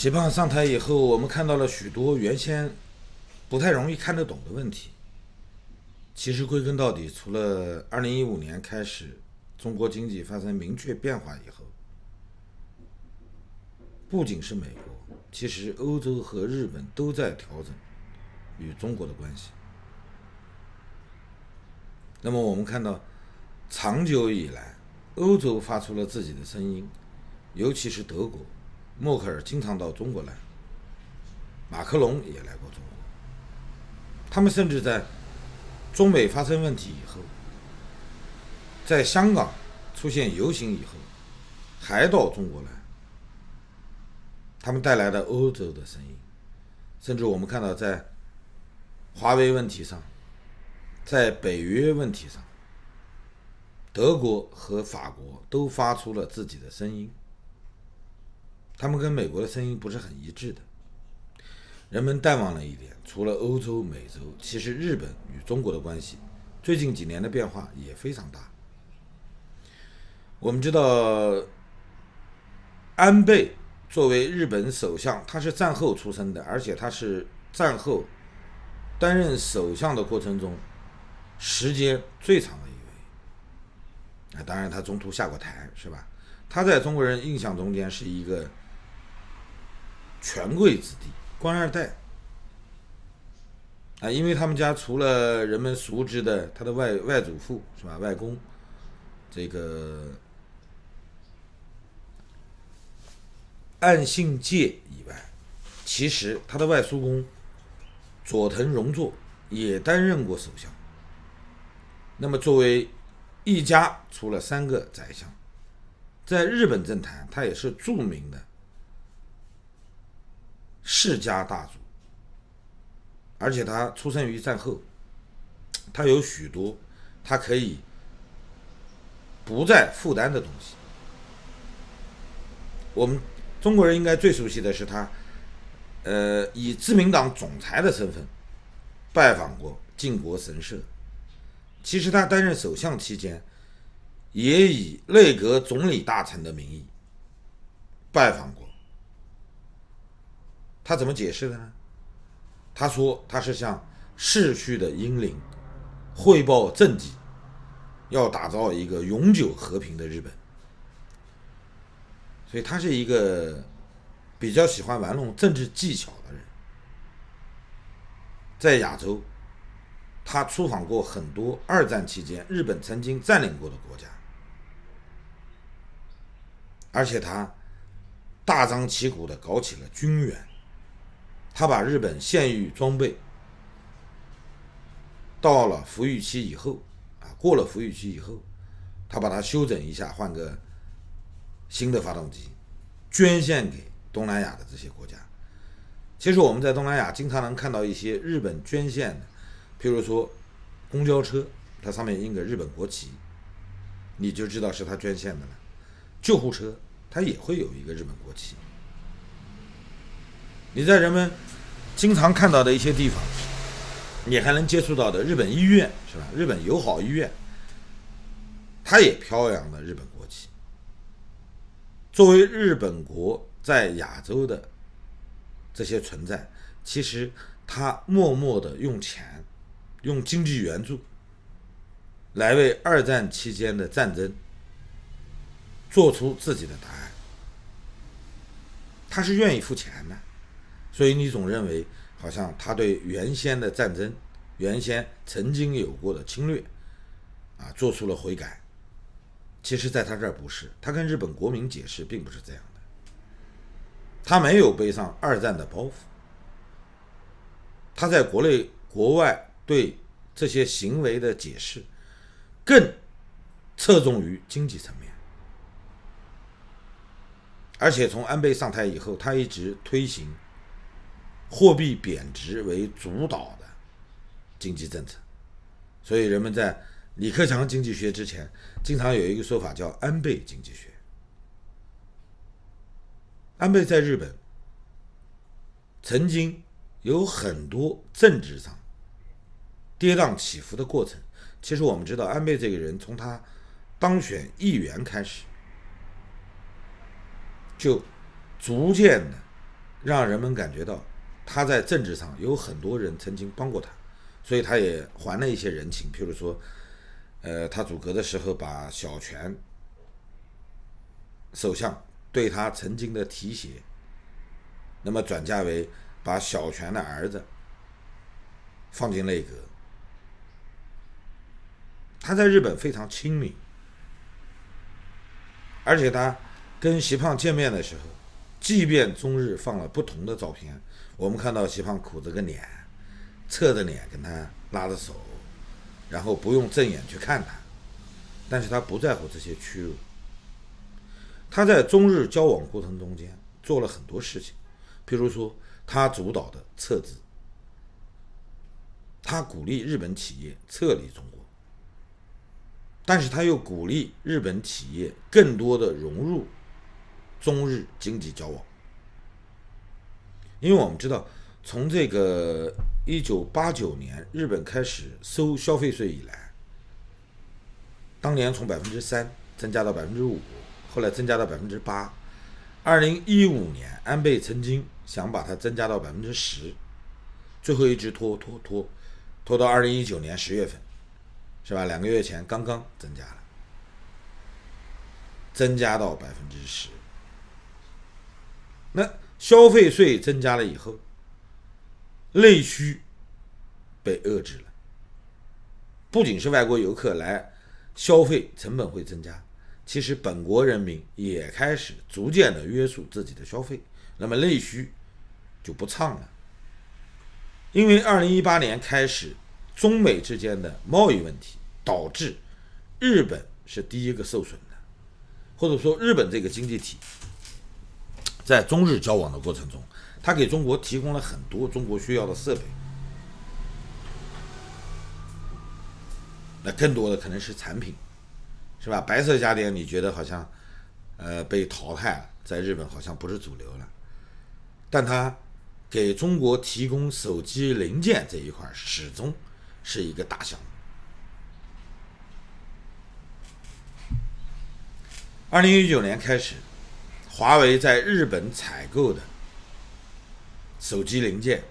习胖上台以后，我们看到了许多原先不太容易看得懂的问题。其实归根到底，除了2015年开始中国经济发生明确变化以后，不仅是美国，其实欧洲和日本都在调整与中国的关系。那么我们看到，长久以来，欧洲发出了自己的声音，尤其是德国，默克尔经常到中国来，马克龙也来过中国。他们甚至在中美发生问题以后，在香港出现游行以后，还到中国来。他们带来了欧洲的声音，甚至我们看到在华为问题上，在北约问题上，德国和法国都发出了自己的声音。他们跟美国的声音不是很一致的。人们淡忘了一点，除了欧洲、美洲，其实日本与中国的关系最近几年的变化也非常大。我们知道安倍作为日本首相，他是战后出生的，而且他是战后担任首相的过程中时间最长的一位。当然他中途下过台，是吧？他在中国人印象中间是一个权贵子弟，官二代因为他们家除了人们熟知的他的外祖父，是吧，外公这个岸信介以外，其实他的外叔公佐藤荣作也担任过首相。那么作为一家出了3个宰相，在日本政坛他也是著名的世家大族，而且他出生于战后，他有许多他可以不再负担的东西。我们中国人应该最熟悉的是他以自民党总裁的身份拜访过靖国神社。其实他担任首相期间也以内阁总理大臣的名义拜访过。他怎么解释的呢？他说他是向逝去的英灵汇报政绩，要打造一个永久和平的日本。所以他是一个比较喜欢玩弄政治技巧的人。在亚洲，他出访过很多2战期间日本曾经占领过的国家，而且他大张旗鼓地搞起了军援。他把日本现役装备到了服役期以后过了服役期以后，他把它修整一下，换个新的发动机，捐献给东南亚的这些国家。其实我们在东南亚经常能看到一些日本捐献的，譬如说公交车，它上面印个日本国旗，你就知道是他捐献的了。救护车它也会有一个日本国旗。你在人们经常看到的一些地方，你还能接触到的日本医院，是吧？日本友好医院，它也飘扬了日本国旗。作为日本国在亚洲的这些存在，其实它默默的用钱，用经济援助来为2战期间的战争做出自己的答案。他是愿意付钱的。所以你总认为好像他对原先的战争，原先曾经有过的侵略做出了悔改。其实在他这儿不是，他跟日本国民解释并不是这样的。他没有背上2战的包袱，他在国内国外对这些行为的解释更侧重于经济层面。而且从安倍上台以后，他一直推行货币贬值为主导的经济政策。所以人们在李克强经济学之前经常有一个说法叫安倍经济学。安倍在日本曾经有很多政治上跌宕起伏的过程。其实我们知道安倍这个人从他当选议员开始，就逐渐的让人们感觉到他在政治上有很多人曾经帮过他，所以他也还了一些人情。譬如说，他组阁的时候把小泉首相对他曾经的提携，那么转嫁为把小泉的儿子放进内阁。他在日本非常亲民，而且他跟习胖见面的时候，即便中日放了不同的照片，我们看到习胖苦着个脸，侧着脸跟他拉着手，然后不用正眼去看他，但是他不在乎这些屈辱。他在中日交往过程中间做了很多事情，譬如说他主导的撤资，他鼓励日本企业撤离中国，但是他又鼓励日本企业更多的融入中日经济交往。因为我们知道，从这个1989年日本开始收消费税以来，当年从3%增加到5%，后来增加到8%。2015年安倍曾经想把它增加到10%，最后一直拖到2019年10月份，是吧？2个月前刚刚增加了，增加到10%。那消费税增加了以后，内需被遏制了，不仅是外国游客来消费成本会增加，其实本国人民也开始逐渐的约束自己的消费，那么内需就不畅了。因为2018年开始，中美之间的贸易问题导致日本是第一个受损的，或者说日本这个经济体在中日交往的过程中，它给中国提供了很多中国需要的设备，那更多的可能是产品，是吧？白色家电你觉得好像被淘汰了，在日本好像不是主流了，但它给中国提供手机零件这一块始终是一个大项目。2019年开始，华为在日本采购的手机零件，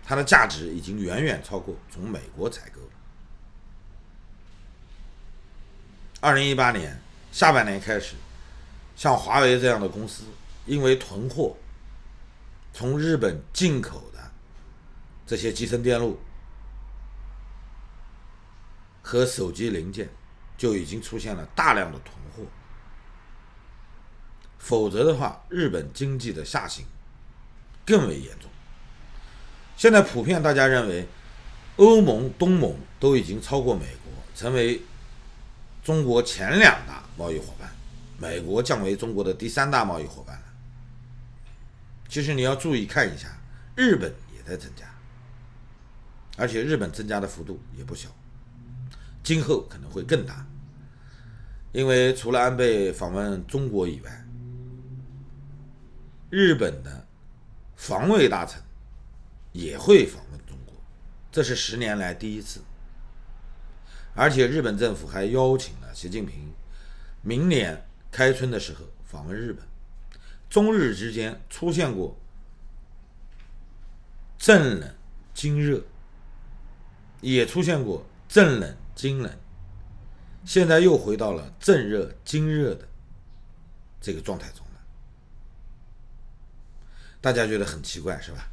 它的价值已经远远超过从美国采购了。2018年下半年开始，像华为这样的公司，因为囤货从日本进口的这些集成电路和手机零件，就已经出现了大量的囤货。否则的话，日本经济的下行更为严重。现在普遍大家认为，欧盟、东盟都已经超过美国，成为中国前2大贸易伙伴，美国降为中国的第3大贸易伙伴了。其实你要注意看一下，日本也在增加，而且日本增加的幅度也不小，今后可能会更大。因为除了安倍访问中国以外，日本的防卫大臣也会访问中国，这是10年来第一次。而且日本政府还邀请了习近平明年开春的时候访问日本。中日之间出现过正冷经热，也出现过正冷经冷，现在又回到了正热经热的这个状态中了。大家觉得很奇怪是吧？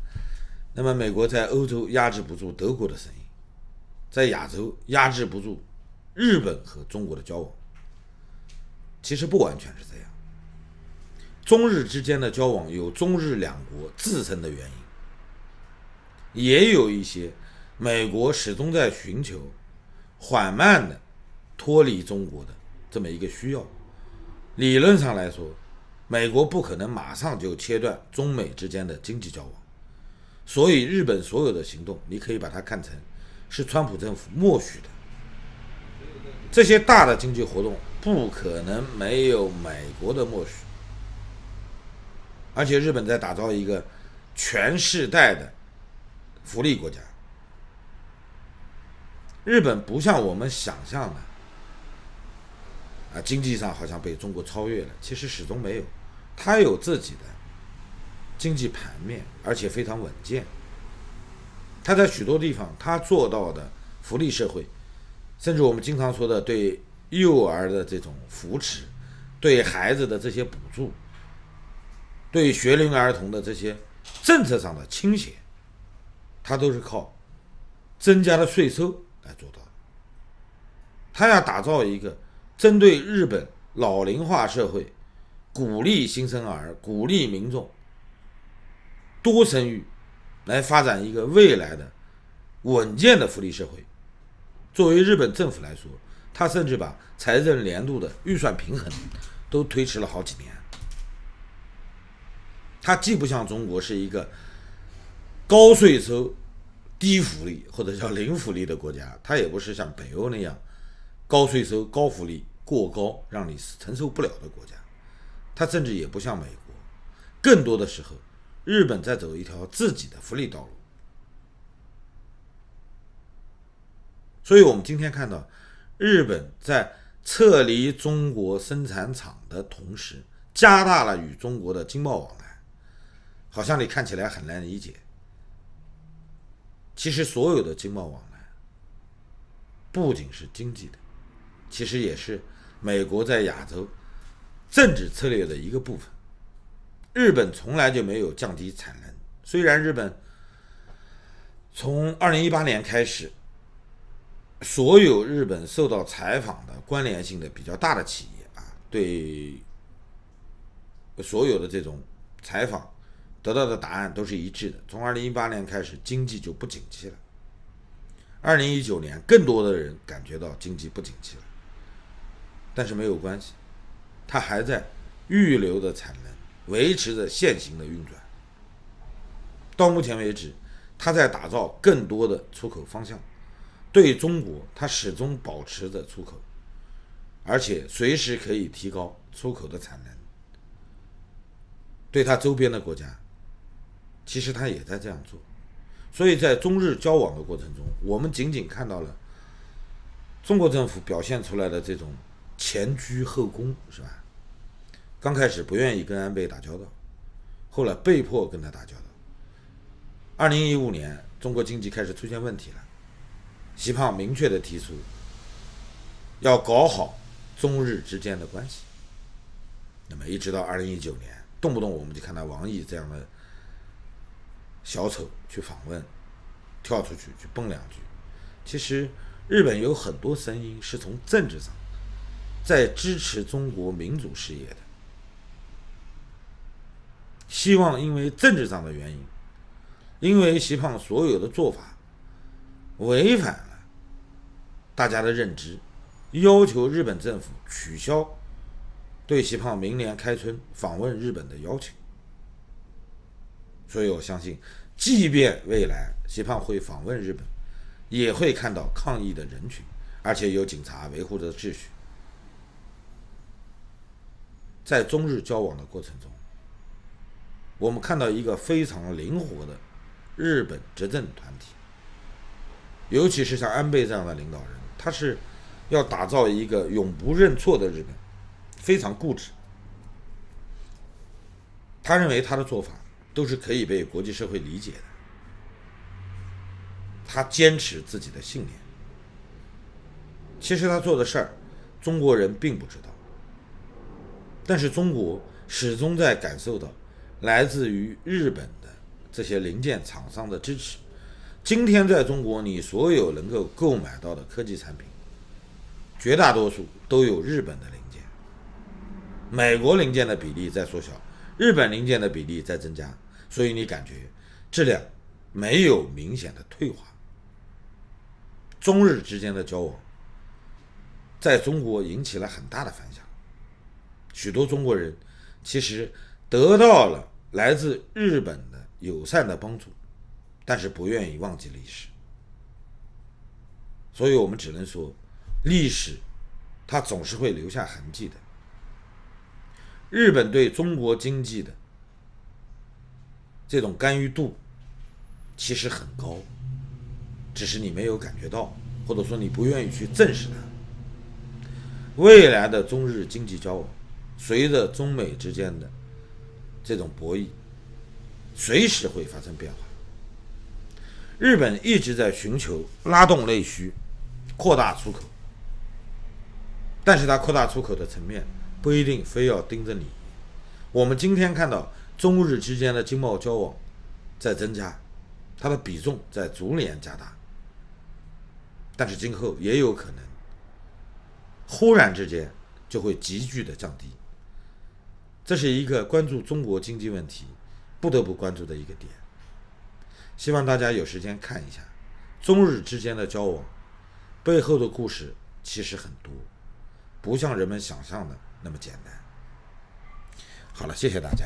那么美国在欧洲压制不住德国的生意，在亚洲压制不住日本和中国的交往，其实不完全是这样。中日之间的交往有中日两国自身的原因，也有一些美国始终在寻求缓慢的脱离中国的这么一个需要。理论上来说，美国不可能马上就切断中美之间的经济交往，所以日本所有的行动你可以把它看成是川普政府默许的。这些大的经济活动不可能没有美国的默许，而且日本在打造一个全世代的福利国家。日本不像我们想象的经济上好像被中国超越了，其实始终没有，它有自己的经济盘面，而且非常稳健。他在许多地方他做到的福利社会，甚至我们经常说的对幼儿的这种扶持，对孩子的这些补助，对学龄儿童的这些政策上的倾斜，他都是靠增加的税收来做到的。他要打造一个针对日本老龄化社会，鼓励新生儿，鼓励民众多生育，来发展一个未来的稳健的福利社会。作为日本政府来说，他甚至把财政年度的预算平衡都推迟了好几年。它既不像中国是一个高税收、低福利或者叫零福利的国家，它也不是像北欧那样高税收、高福利过高让你承受不了的国家，它甚至也不像美国。更多的时候，日本在走一条自己的福利道路。所以我们今天看到，日本在撤离中国生产厂的同时，加大了与中国的经贸往来。好像你看起来很难理解，其实所有的经贸往来不仅是经济的，其实也是美国在亚洲政治策略的一个部分。日本从来就没有降低产能，虽然日本从2018年开始，所有日本受到采访的关联性的比较大的企业对所有的这种采访得到的答案都是一致的，从2018年开始经济就不景气了。2019年更多的人感觉到经济不景气了，但是没有关系，它还在预留的产能，维持着现行的运转。到目前为止，它在打造更多的出口方向，对中国它始终保持着出口，而且随时可以提高出口的产能。对它周边的国家，其实他也在这样做。所以在中日交往的过程中，我们仅仅看到了中国政府表现出来的这种前居后恭，是吧？刚开始不愿意跟安倍打交道，后来被迫跟他打交道。2015年中国经济开始出现问题了，习胖明确地提出要搞好中日之间的关系。那么一直到2019年，动不动我们就看到王毅这样的小丑去访问，跳出去蹦两句。其实日本有很多声音是从政治上在支持中国民主事业的，希望因为政治上的原因，因为习胖所有的做法违反了大家的认知，要求日本政府取消对习胖明年开春访问日本的邀请。所以我相信，即便未来习胖会访问日本，也会看到抗议的人群，而且有警察维护着秩序。在中日交往的过程中，我们看到一个非常灵活的日本执政团体，尤其是像安倍这样的领导人，他是要打造一个永不认错的日本，非常固执。他认为他的做法都是可以被国际社会理解的，他坚持自己的信念。其实他做的事儿，中国人并不知道，但是中国始终在感受到来自于日本的这些零件厂商的支持。今天在中国，你所有能够购买到的科技产品，绝大多数都有日本的零件。美国零件的比例在缩小，日本零件的比例在增加，所以你感觉质量没有明显的退化。中日之间的交往在中国引起了很大的反响，许多中国人其实得到了来自日本的友善的帮助，但是不愿意忘记历史。所以我们只能说，历史它总是会留下痕迹的。日本对中国经济的这种干预度其实很高，只是你没有感觉到，或者说你不愿意去正视它。未来的中日经济交往，随着中美之间的这种博弈，随时会发生变化。日本一直在寻求拉动内需，扩大出口，但是它扩大出口的层面不一定非要盯着你。我们今天看到中日之间的经贸交往在增加，它的比重在逐年加大，但是今后也有可能忽然之间就会急剧的降低。这是一个关注中国经济问题不得不关注的一个点。希望大家有时间看一下中日之间的交往背后的故事，其实很多，不像人们想象的那么简单。好了，谢谢大家，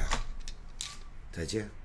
再见。